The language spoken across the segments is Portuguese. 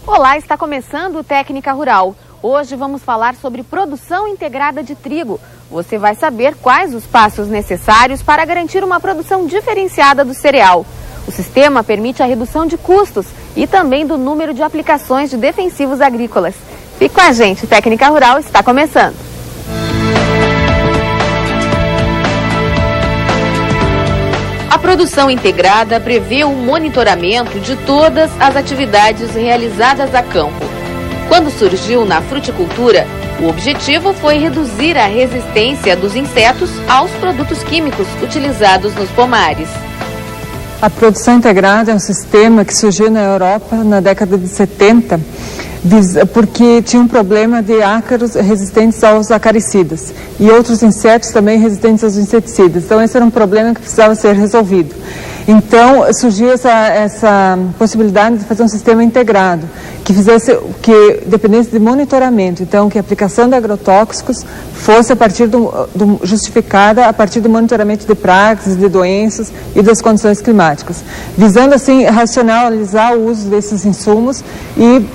Olá, está começando o Técnica Rural. Hoje vamos falar sobre produção integrada de trigo. Você vai saber quais os passos necessários para garantir uma produção diferenciada do cereal. O sistema permite a redução de custos e também do número de aplicações de defensivos agrícolas. Fique com a gente, Técnica Rural está começando. A produção integrada prevê o monitoramento de todas as atividades realizadas a campo. Quando surgiu na fruticultura, o objetivo foi reduzir a resistência dos insetos aos produtos químicos utilizados nos pomares. A produção integrada é um sistema que surgiu na Europa na década de 70, porque tinha um problema de ácaros resistentes aos acaricidas e outros insetos também resistentes aos inseticidas. Então esse era um problema que precisava ser resolvido. Então surgiu essa possibilidade de fazer um sistema integrado, que dependesse de monitoramento, então que a aplicação de agrotóxicos fosse justificada a partir do monitoramento de pragas, de doenças e das condições climáticas, visando assim racionalizar o uso desses insumos e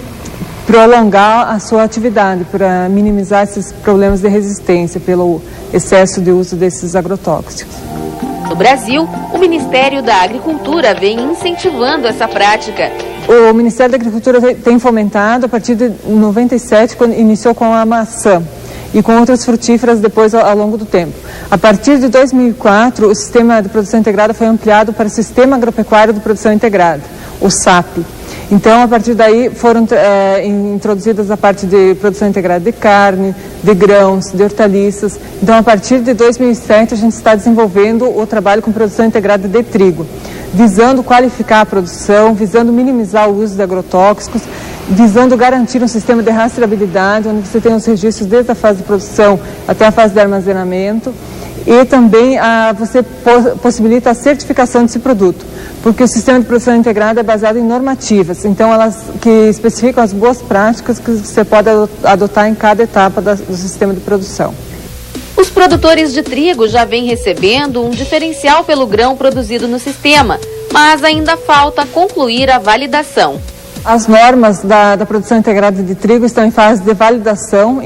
prolongar a sua atividade para minimizar esses problemas de resistência pelo excesso de uso desses agrotóxicos. No Brasil, o Ministério da Agricultura vem incentivando essa prática. O Ministério da Agricultura tem fomentado a partir de 97, quando iniciou com a maçã e com outras frutíferas depois ao longo do tempo. A partir de 2004, o sistema de produção integrada foi ampliado para o Sistema Agropecuário de Produção Integrada, o SAP. Então, a partir daí, foram introduzidas a parte de produção integrada de carne, de grãos, de hortaliças. Então, a partir de 2007, a gente está desenvolvendo o trabalho com produção integrada de trigo, visando qualificar a produção, visando minimizar o uso de agrotóxicos, visando garantir um sistema de rastreabilidade, onde você tem os registros desde a fase de produção até a fase de armazenamento. E também você possibilita a certificação desse produto, porque o sistema de produção integrada é baseado em normativas, então elas que especificam as boas práticas que você pode adotar em cada etapa do sistema de produção. Os produtores de trigo já vêm recebendo um diferencial pelo grão produzido no sistema, mas ainda falta concluir a validação. As normas da produção integrada de trigo estão em fase de validação,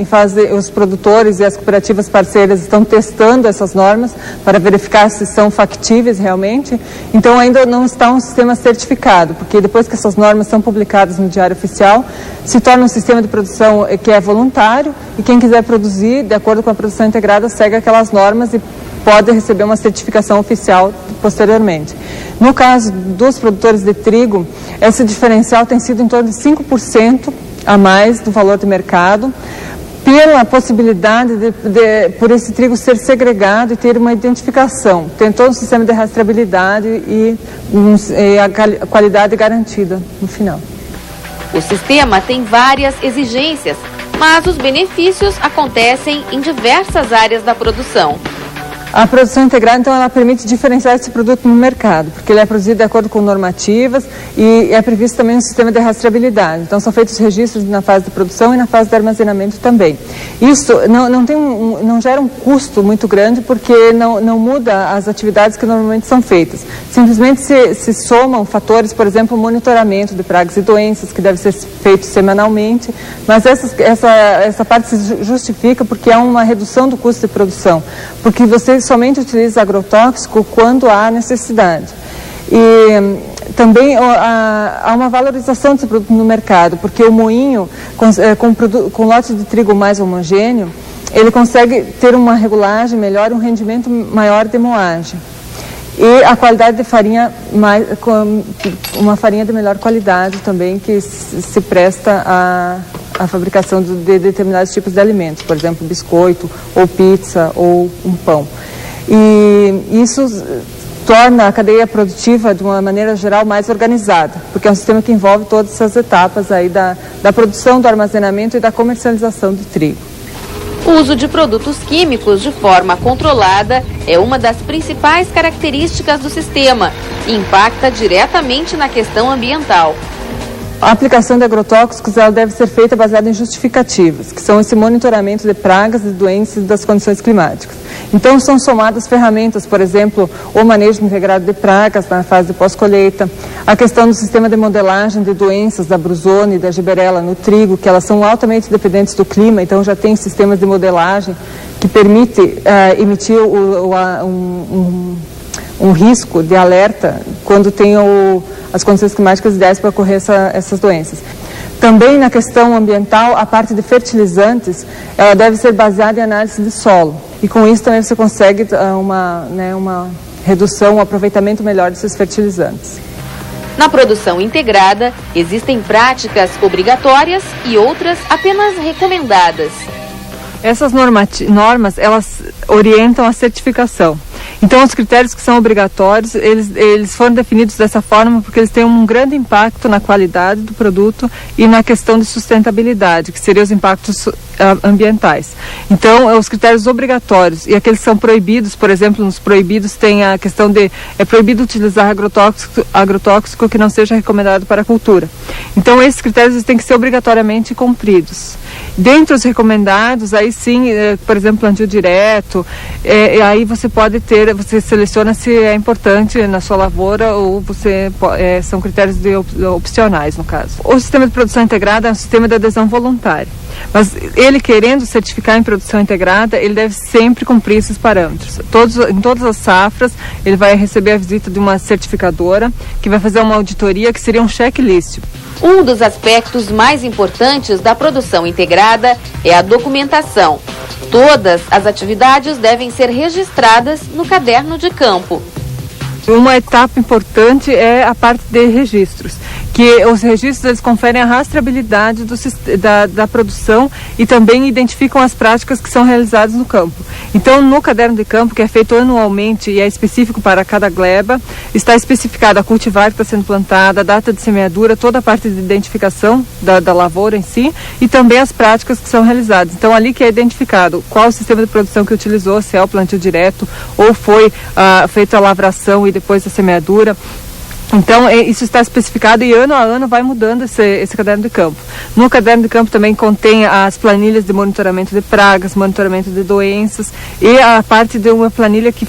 os produtores e as cooperativas parceiras estão testando essas normas para verificar se são factíveis realmente. Então ainda não está um sistema certificado, porque depois que essas normas são publicadas no Diário Oficial, se torna um sistema de produção que é voluntário e quem quiser produzir de acordo com a produção integrada segue aquelas normas e pode receber uma certificação oficial posteriormente. No caso dos produtores de trigo, esse diferencial tem sido em torno de 5% a mais do valor de mercado, pela possibilidade por esse trigo ser segregado e ter uma identificação, tem todo um sistema de rastreabilidade e a qualidade garantida no final. O sistema tem várias exigências, mas os benefícios acontecem em diversas áreas da produção. A produção integrada, então, ela permite diferenciar esse produto no mercado, porque ele é produzido de acordo com normativas e é previsto também um sistema de rastreabilidade. Então, são feitos registros na fase de produção e na fase de armazenamento também. Isso não gera um custo muito grande, porque não muda as atividades que normalmente são feitas. Simplesmente se somam fatores, por exemplo, o monitoramento de pragas e doenças, que deve ser feito semanalmente, mas essa parte se justifica porque há uma redução do custo de produção, porque você somente utiliza agrotóxico quando há necessidade. E também há uma valorização desse produto no mercado, porque o moinho, com lote de trigo mais homogêneo, ele consegue ter uma regulagem melhor, um rendimento maior de moagem. E a qualidade de farinha, uma farinha de melhor qualidade também, que se presta à fabricação de determinados tipos de alimentos, por exemplo, biscoito, ou pizza, ou um pão. E isso torna a cadeia produtiva, de uma maneira geral, mais organizada, porque é um sistema que envolve todas essas etapas aí da produção, do armazenamento e da comercialização do trigo. O uso de produtos químicos de forma controlada é uma das principais características do sistema e impacta diretamente na questão ambiental. A aplicação de agrotóxicos ela deve ser feita baseada em justificativas, que são esse monitoramento de pragas, de doenças e das condições climáticas. Então são somadas ferramentas, por exemplo, o manejo integrado de pragas na fase de pós-colheita, a questão do sistema de modelagem de doenças da brusone e da giberela no trigo, que elas são altamente dependentes do clima, então já tem sistemas de modelagem que permite emitir um risco de alerta quando tem as condições climáticas ideais para ocorrer essas doenças. Também na questão ambiental, a parte de fertilizantes, ela deve ser baseada em análise de solo. E com isso também você consegue uma redução, um aproveitamento melhor desses fertilizantes. Na produção integrada, existem práticas obrigatórias e outras apenas recomendadas. Essas normas, elas orientam a certificação. Então, os critérios que são obrigatórios, eles foram definidos dessa forma porque eles têm um grande impacto na qualidade do produto e na questão de sustentabilidade, que seriam os impactos ambientais. Então, os critérios obrigatórios e aqueles que são proibidos, por exemplo, nos proibidos tem a questão de é proibido utilizar agrotóxico que não seja recomendado para a cultura. Então, esses critérios têm que ser obrigatoriamente cumpridos. Dentre os recomendados, aí sim, por exemplo, plantio direto, aí você pode você seleciona se é importante na sua lavoura ou são critérios opcionais, no caso. O sistema de produção integrada é um sistema de adesão voluntária, mas ele querendo certificar em produção integrada, ele deve sempre cumprir esses parâmetros. Em todas as safras, ele vai receber a visita de uma certificadora que vai fazer uma auditoria que seria um checklist. Um dos aspectos mais importantes da produção integrada é a documentação. Todas as atividades devem ser registradas no caderno de campo. Uma etapa importante é a parte de registros, que os registros eles conferem a rastreabilidade da produção e também identificam as práticas que são realizadas no campo. Então, no caderno de campo, que é feito anualmente e é específico para cada gleba, está especificada a cultivar que está sendo plantada, a data de semeadura, toda a parte de identificação da lavoura em si e também as práticas que são realizadas. Então, ali que é identificado qual o sistema de produção que utilizou, se é o plantio direto ou foi feita a lavração e depois a semeadura. Então, isso está especificado e ano a ano vai mudando esse caderno de campo. No caderno de campo também contém as planilhas de monitoramento de pragas, monitoramento de doenças e a parte de uma planilha que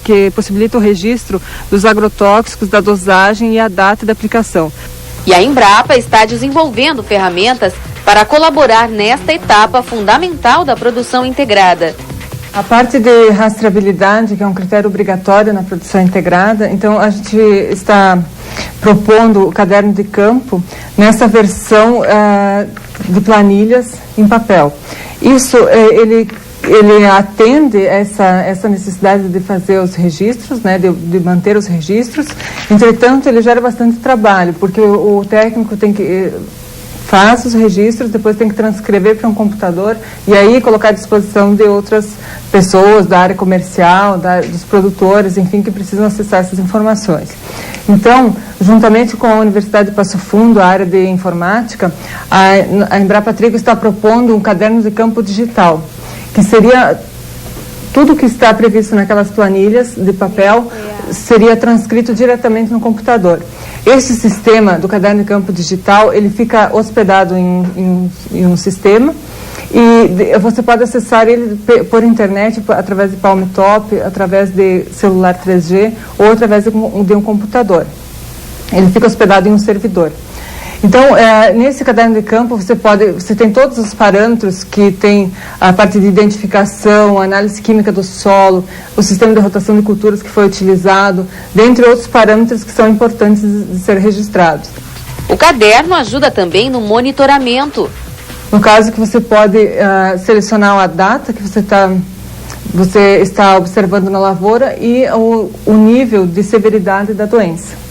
que possibilita o registro dos agrotóxicos, da dosagem e a data de aplicação. E a Embrapa está desenvolvendo ferramentas para colaborar nesta etapa fundamental da produção integrada. A parte de rastreabilidade, que é um critério obrigatório na produção integrada, então a gente está propondo o caderno de campo nessa versão de planilhas em papel. Isso, ele atende essa necessidade de fazer os registros, né, de manter os registros. Entretanto, ele gera bastante trabalho, porque o técnico faz os registros, depois tem que transcrever para um computador e aí colocar à disposição de outras pessoas da área comercial, dos produtores, enfim, que precisam acessar essas informações. Então, juntamente com a Universidade de Passo Fundo, a área de informática, a Embrapa Trigo está propondo um caderno de campo digital, que seria tudo que está previsto naquelas planilhas de papel seria transcrito diretamente no computador. Esse sistema do caderno de campo digital, ele fica hospedado em um sistema e você pode acessar ele por internet, através de Palm Top, através de celular 3G ou através de um computador. Ele fica hospedado em um servidor. Então, nesse caderno de campo, você tem todos os parâmetros que tem a parte de identificação, análise química do solo, o sistema de rotação de culturas que foi utilizado, dentre outros parâmetros que são importantes de ser registrados. O caderno ajuda também no monitoramento. No caso que você pode selecionar a data que você está observando na lavoura e o nível de severidade da doença.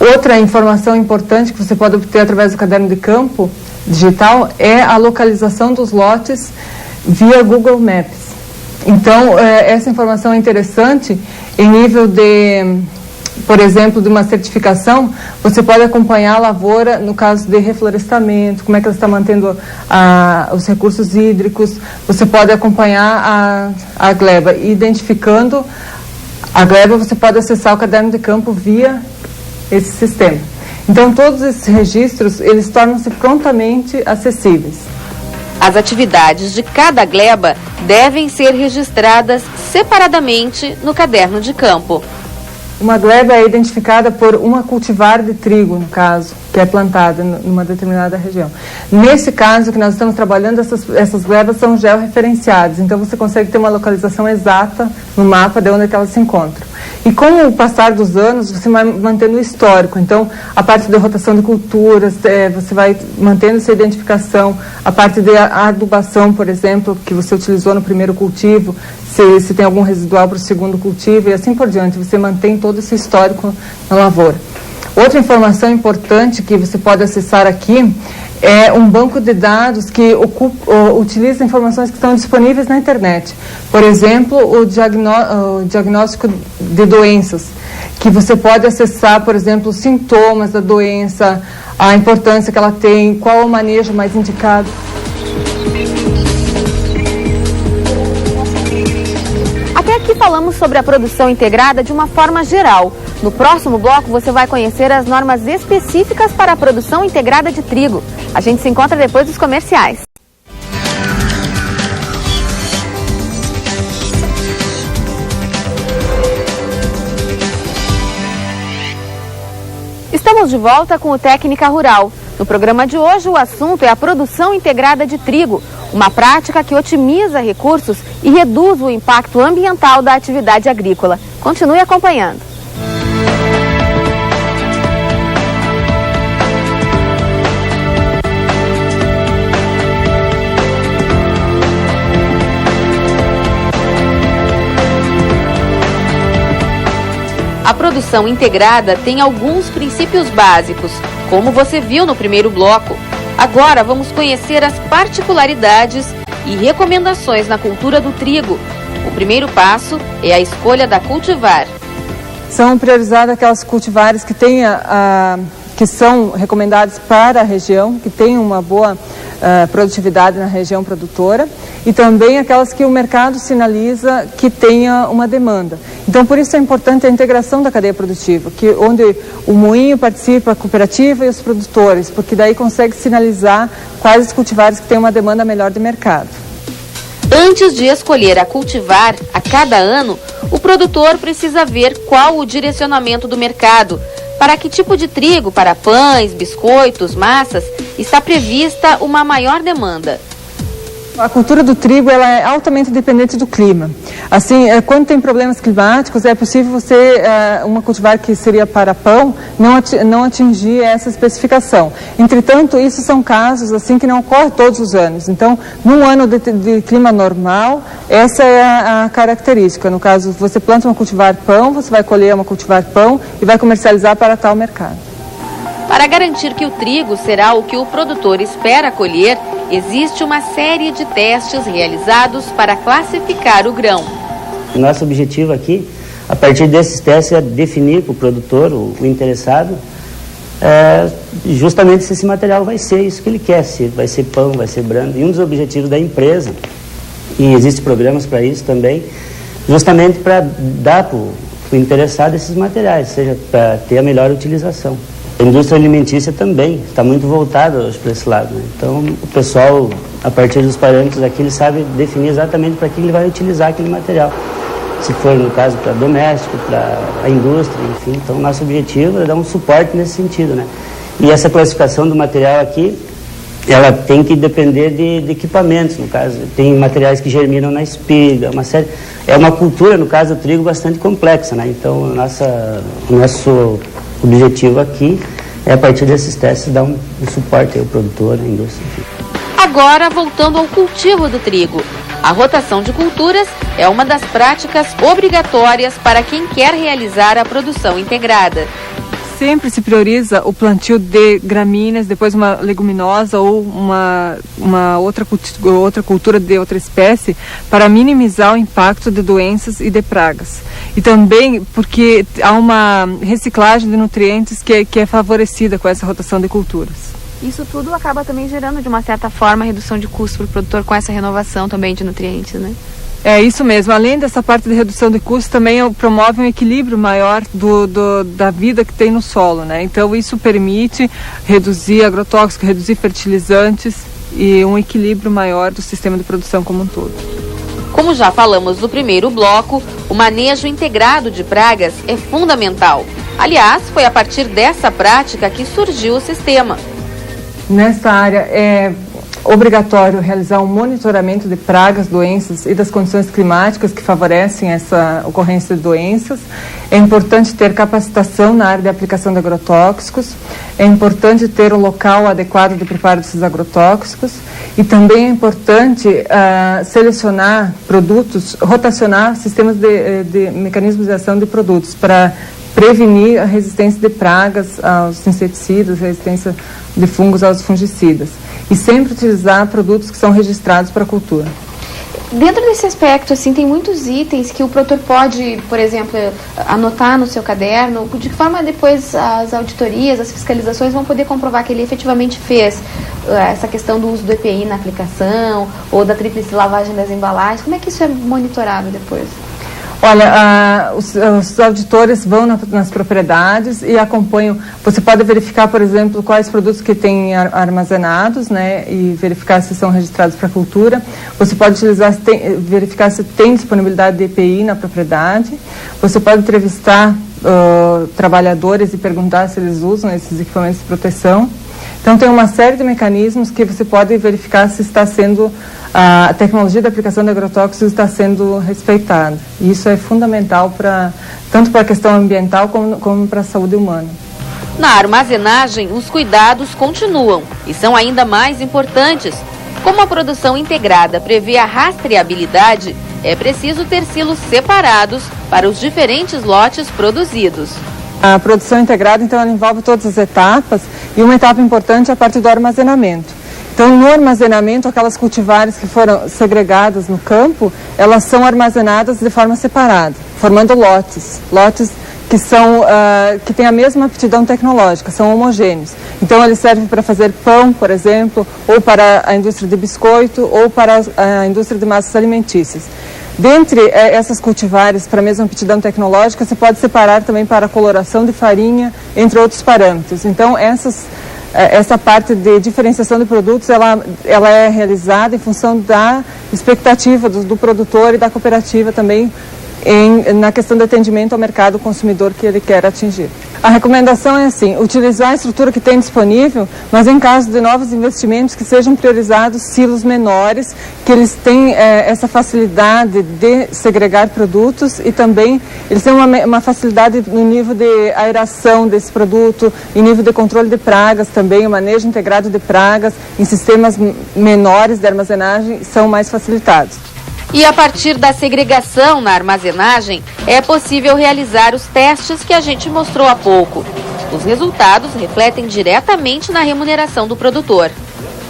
Outra informação importante que você pode obter através do caderno de campo digital é a localização dos lotes via Google Maps. Então, essa informação é interessante em nível de, por exemplo, de uma certificação. Você pode acompanhar a lavoura no caso de reflorestamento, como é que ela está mantendo os recursos hídricos. Você pode acompanhar a gleba. E identificando a gleba, você pode acessar o caderno de campo via esse sistema. Então, todos esses registros, eles tornam-se prontamente acessíveis. As atividades de cada gleba devem ser registradas separadamente no caderno de campo. Uma gleba é identificada por uma cultivar de trigo, no caso, que é plantada numa determinada região. Nesse caso que nós estamos trabalhando, essas glebas são georreferenciadas, então você consegue ter uma localização exata no mapa de onde é que elas se encontram. E com o passar dos anos, você vai mantendo o histórico. Então, a parte da rotação de culturas, você vai mantendo essa identificação. A parte da adubação, por exemplo, que você utilizou no primeiro cultivo, se tem algum residual para o segundo cultivo e assim por diante. Você mantém todo esse histórico na lavoura. Outra informação importante que você pode acessar aqui é um banco de dados que utiliza informações que estão disponíveis na internet. Por exemplo, o diagnóstico de doenças, que você pode acessar, por exemplo, os sintomas da doença, a importância que ela tem, qual é o manejo mais indicado. Até aqui falamos sobre a produção integrada de uma forma geral. No próximo bloco você vai conhecer as normas específicas para a produção integrada de trigo. A gente se encontra depois dos comerciais. Estamos de volta com o Técnica Rural. No programa de hoje, o assunto é a produção integrada de trigo, uma prática que otimiza recursos e reduz o impacto ambiental da atividade agrícola. Continue acompanhando. A produção integrada tem alguns princípios básicos, como você viu no primeiro bloco. Agora vamos conhecer as particularidades e recomendações na cultura do trigo. O primeiro passo é a escolha da cultivar. São priorizadas aquelas cultivares que que são recomendadas para a região, que têm uma boa produtividade na região produtora, e também aquelas que o mercado sinaliza que tenha uma demanda. Então, por isso é importante a integração da cadeia produtiva, onde o moinho participa, a cooperativa e os produtores, porque daí consegue sinalizar quais os cultivares que têm uma demanda melhor de mercado. Antes de escolher a cultivar a cada ano, o produtor precisa ver qual o direcionamento do mercado. Para que tipo de trigo, para pães, biscoitos, massas, está prevista uma maior demanda? A cultura do trigo ela é altamente dependente do clima. Assim, quando tem problemas climáticos, é possível você, uma cultivar que seria para pão, não atingir essa especificação. Entretanto, isso são casos assim que não ocorrem todos os anos. Então, num ano de clima normal, essa é a característica. No caso, você planta uma cultivar pão, você vai colher uma cultivar pão e vai comercializar para tal mercado. Para garantir que o trigo será o que o produtor espera colher, existe uma série de testes realizados para classificar o grão. Nosso objetivo aqui, a partir desses testes, é definir para o produtor, o interessado, justamente se esse material vai ser isso que ele quer, se vai ser pão, vai ser brando. E um dos objetivos da empresa, e existem programas para isso também, justamente para dar para o interessado esses materiais, seja para ter a melhor utilização. A indústria alimentícia também está muito voltada para esse lado, né? Então, o pessoal, a partir dos parâmetros aqui, ele sabe definir exatamente para que ele vai utilizar aquele material. Se for, no caso, para doméstico, para a indústria, enfim. Então, nosso objetivo é dar um suporte nesse sentido, né? E essa classificação do material aqui, ela tem que depender de equipamentos, no caso. Tem materiais que germinam na espiga, uma série... É uma cultura, no caso do trigo, bastante complexa, né? Então, o nosso objetivo aqui é, a partir desses testes, dar um suporte ao produtor, à indústria. Agora, voltando ao cultivo do trigo. A rotação de culturas é uma das práticas obrigatórias para quem quer realizar a produção integrada. Sempre se prioriza o plantio de gramíneas, depois uma leguminosa ou uma outra cultura de outra espécie, para minimizar o impacto de doenças e de pragas. E também porque há uma reciclagem de nutrientes que é favorecida com essa rotação de culturas. Isso tudo acaba também gerando, de uma certa forma, redução de custo para o produtor com essa renovação também de nutrientes, né? É isso mesmo. Além dessa parte de redução de custos, também promove um equilíbrio maior da vida que tem no solo, né? Então isso permite reduzir agrotóxicos, reduzir fertilizantes. e um equilíbrio maior do sistema de produção como um todo. Como já falamos no primeiro bloco, o manejo integrado de pragas é fundamental. Aliás, foi a partir dessa prática que surgiu o sistema. Nesta área é obrigatório realizar um monitoramento de pragas, doenças e das condições climáticas que favorecem essa ocorrência de doenças. É importante ter capacitação na área de aplicação de agrotóxicos. É importante ter um local adequado de preparo desses agrotóxicos. E também é importante selecionar produtos, rotacionar sistemas de mecanismos de ação de produtos para prevenir a resistência de pragas aos inseticidas, a resistência de fungos aos fungicidas. E sempre utilizar produtos que são registrados para a cultura. Dentro desse aspecto, assim, tem muitos itens que o produtor pode, por exemplo, anotar no seu caderno, de que forma depois as auditorias, as fiscalizações vão poder comprovar que ele efetivamente fez essa questão do uso do EPI na aplicação ou da tríplice lavagem das embalagens. Como é que isso é monitorado depois? Olha, os auditores vão nas propriedades e acompanham. Você pode verificar, por exemplo, quais produtos que tem armazenados, né, e verificar se são registrados para a cultura. Você pode verificar se tem disponibilidade de EPI na propriedade. Você pode entrevistar trabalhadores e perguntar se eles usam esses equipamentos de proteção. Então, tem uma série de mecanismos que você pode verificar se está sendo a tecnologia da aplicação de agrotóxicos está sendo respeitada. E isso é fundamental tanto para a questão ambiental como para a saúde humana. Na armazenagem, os cuidados continuam e são ainda mais importantes. Como a produção integrada prevê a rastreabilidade, é preciso ter silos separados para os diferentes lotes produzidos. A produção integrada, então, ela envolve todas as etapas e uma etapa importante é a parte do armazenamento. Então, no armazenamento, aquelas cultivares que foram segregadas no campo, elas são armazenadas de forma separada, formando lotes que têm a mesma aptidão tecnológica, são homogêneos. Então, eles servem para fazer pão, por exemplo, ou para a indústria de biscoito, ou para a indústria de massas alimentícias. Dentre essas cultivares para a mesma aptidão tecnológica, você pode separar também para a coloração de farinha, entre outros parâmetros. Então, essa parte de diferenciação de produtos, ela é realizada em função da expectativa do produtor e da cooperativa também na questão de atendimento ao mercado consumidor que ele quer atingir. A recomendação é assim, utilizar a estrutura que tem disponível, mas em caso de novos investimentos que sejam priorizados silos menores, que eles têm essa facilidade de segregar produtos e também eles têm uma facilidade no nível de aeração desse produto, em nível de controle de pragas também, o manejo integrado de pragas em sistemas menores de armazenagem são mais facilitados. E a partir da segregação na armazenagem, é possível realizar os testes que a gente mostrou há pouco. Os resultados refletem diretamente na remuneração do produtor.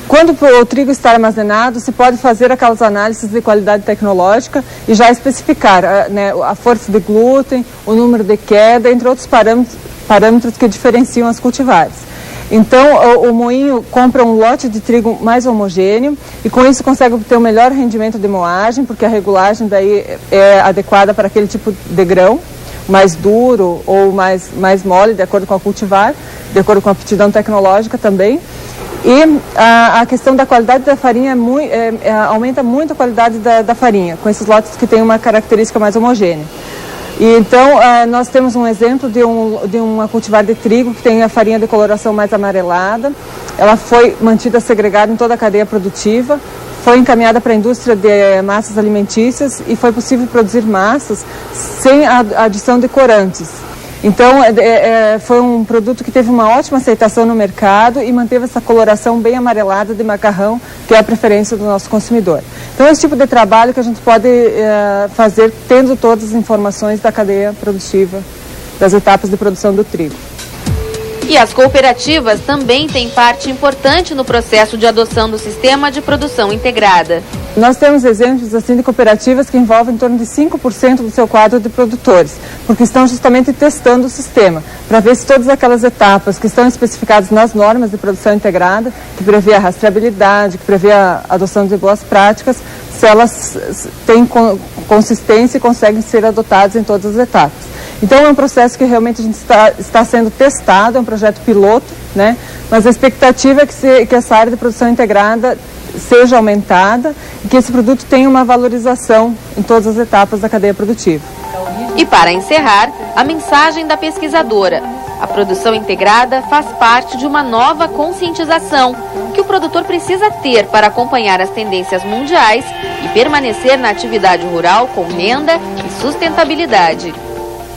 Quando o trigo está armazenado, se pode fazer aquelas análises de qualidade tecnológica e já especificar a força de glúten, o número de queda, entre outros parâmetros que diferenciam as cultivares. Então, o moinho compra um lote de trigo mais homogêneo e com isso consegue obter um melhor rendimento de moagem, porque a regulagem daí é adequada para aquele tipo de grão, mais duro ou mais mole, de acordo com a cultivar, de acordo com a aptidão tecnológica também. E a questão da qualidade da farinha aumenta muito a qualidade da farinha, com esses lotes que têm uma característica mais homogênea. E então, nós temos um exemplo de uma cultivar de trigo que tem a farinha de coloração mais amarelada. Ela foi mantida segregada em toda a cadeia produtiva, foi encaminhada para a indústria de massas alimentícias e foi possível produzir massas sem a adição de corantes. Então, foi um produto que teve uma ótima aceitação no mercado e manteve essa coloração bem amarelada de macarrão, que é a preferência do nosso consumidor. Então, esse tipo de trabalho que a gente pode fazer tendo todas as informações da cadeia produtiva, das etapas de produção do trigo. E as cooperativas também têm parte importante no processo de adoção do sistema de produção integrada. Nós temos exemplos assim de cooperativas que envolvem em torno de 5% do seu quadro de produtores, porque estão justamente testando o sistema, para ver se todas aquelas etapas que estão especificadas nas normas de produção integrada, que prevê a rastreabilidade, que prevê a adoção de boas práticas, se elas têm consistência e conseguem ser adotadas em todas as etapas. Então é um processo que realmente a gente está sendo testado, é um projeto piloto, né? Mas a expectativa é que essa área de produção integrada seja aumentada e que esse produto tenha uma valorização em todas as etapas da cadeia produtiva. E para encerrar, a mensagem da pesquisadora. A produção integrada faz parte de uma nova conscientização que o produtor precisa ter para acompanhar as tendências mundiais e permanecer na atividade rural com renda e sustentabilidade.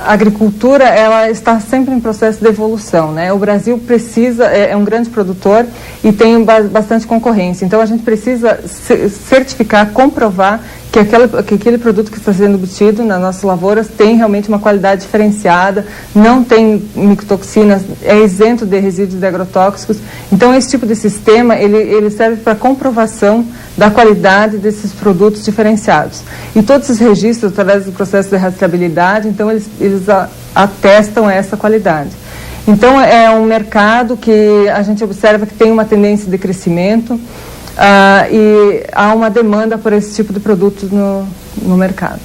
A agricultura, ela está sempre em processo de evolução, né? O Brasil precisa, é um grande produtor e tem bastante concorrência. Então a gente precisa certificar, comprovar que aquele produto que está sendo obtido nas nossas lavouras tem realmente uma qualidade diferenciada, não tem micotoxinas, é isento de resíduos de agrotóxicos. Então esse tipo de sistema, ele serve para comprovação da qualidade desses produtos diferenciados. E todos esses registros, através do processo de rastreabilidade, então eles atestam essa qualidade. Então é um mercado que a gente observa que tem uma tendência de crescimento, e há uma demanda por esse tipo de produto no mercado.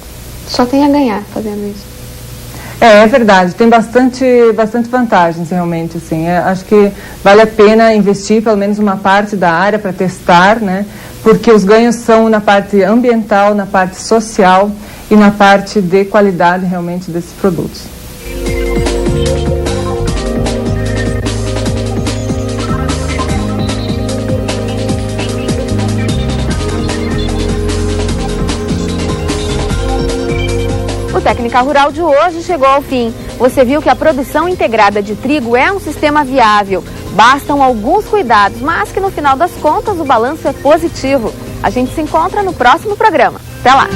Só tem a ganhar fazendo isso. É verdade, tem bastante vantagens realmente, assim. Acho que vale a pena investir pelo menos uma parte da área para testar, né? Porque os ganhos são na parte ambiental, na parte social e na parte de qualidade realmente desses produtos. O Técnica Rural de hoje chegou ao fim. Você viu que a produção integrada de trigo é um sistema viável. Bastam alguns cuidados, mas que no final das contas o balanço é positivo. A gente se encontra no próximo programa. Até lá!